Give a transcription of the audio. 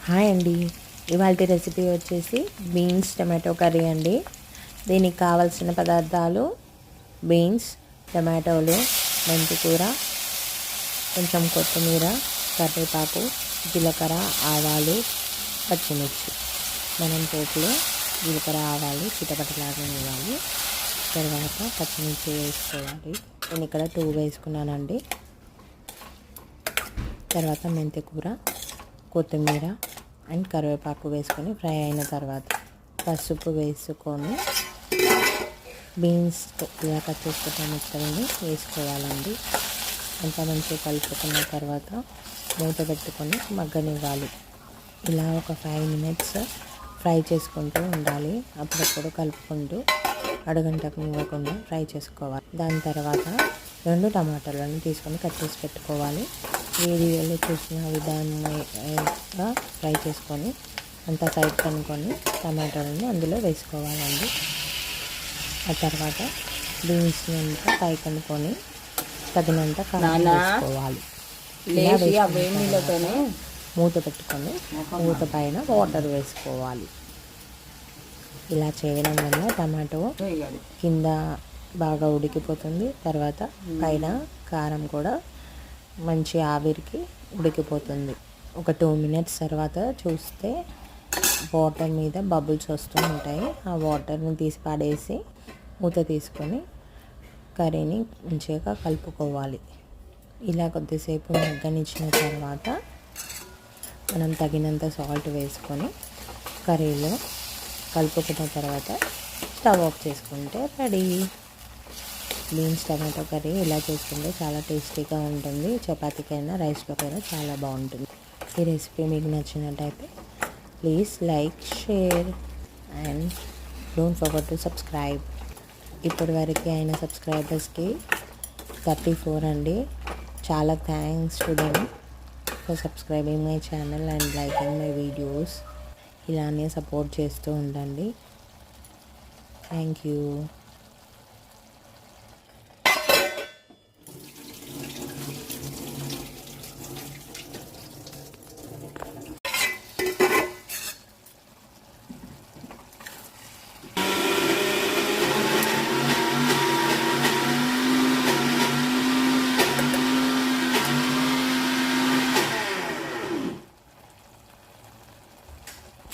Hi అండి, ఇవాళ recipe వచ్చేసి బీన్స్ టమాటో కర్రీ అండి. దీనికి కావాల్సిన పదార్థాలు బీన్స్, టమాటోలు, మెంతికూర, కొంచెం కొత్తిమీర, కరివేపాకు, జీలకర్ర, ఆవాలు, పచ్చిమిర్చి. మనం పోపులో జీలకర్ర ఆవాలు చిటపటలాగా వేయాలి. తర్వాత పచ్చిమిర్చి వేసుకోవాలి. నేను ఇక్కడ 2 వేసుకున్నానండి. తర్వాత మెంతికూర, కొత్తిమీర అండ్ కరివేపాకు వేసుకొని ఫ్రై అయిన తర్వాత పసుపు వేసుకొని బీన్స్ ఇలా కట్ చేసుకున్న ముక్కల్ని వేసుకోవాలండి. అంతా మంచిగా కలుపుకున్న తర్వాత మూత పెట్టుకొని మగ్గనివ్వాలి. ఇలా ఒక 5 మినిట్స్ ఫ్రై చేసుకుంటూ ఉండాలి. అప్పుడప్పుడు కలుపుకుంటూ అడుగంటకు ఇవ్వకుండా ఫ్రై చేసుకోవాలి. దాని తర్వాత 2 టమాటాలను తీసుకొని కట్ చేసి పెట్టుకోవాలి. వీడియోలో చూసిన విధానంగా ఫ్రై చేసుకొని అంతా సైడ్ కనుక్కొని టమాటాలను అందులో వేసుకోవాలండి. ఆ తర్వాత బీన్స్ని అంతా ఫ్రై కనుక్కొని తగినంత కారం వేసుకోవాలి. మూత పెట్టుకొని మూత పైన వాటర్ వేసుకోవాలి. ఇలా చేయడం వల్ల టమాటో కింద బాగా ఉడికిపోతుంది. తర్వాత పైన కారం కూడా మంచి ఆవిరికి ఉడికిపోతుంది. ఒక 2 మినిట్స్ తర్వాత చూస్తే వాటర్ మీద బబుల్స్ వస్తూ ఉంటాయి. ఆ వాటర్ని తీసి పడేసి మూత తీసుకొని కర్రీని మంచిగా కలుపుకోవాలి. ఇలా కొద్దిసేపు మగ్గనిచ్చిన తర్వాత మనం తగినంత సాల్ట్ వేసుకొని కర్రీలో కలుపుకున్న తర్వాత స్టవ్ ఆఫ్ చేసుకుంటే రెడీ. బీన్స్ టమాటో కర్రీ ఇలా చేసుకుంటే చాలా టేస్టీగా ఉంటుంది. చపాతీకైనా రైస్లోకైనా చాలా బాగుంటుంది. ఈ రెసిపీ మీకు నచ్చినట్టయితే please like, share and don't forget to subscribe. ఇప్పటి వరకు అయిన సబ్స్క్రైబర్స్కి 34 అండి. చాలా thanks to them for subscribing my channel and liking my videos. ఇలానే సపోర్ట్ చేస్తూ ఉండండి. Thank you.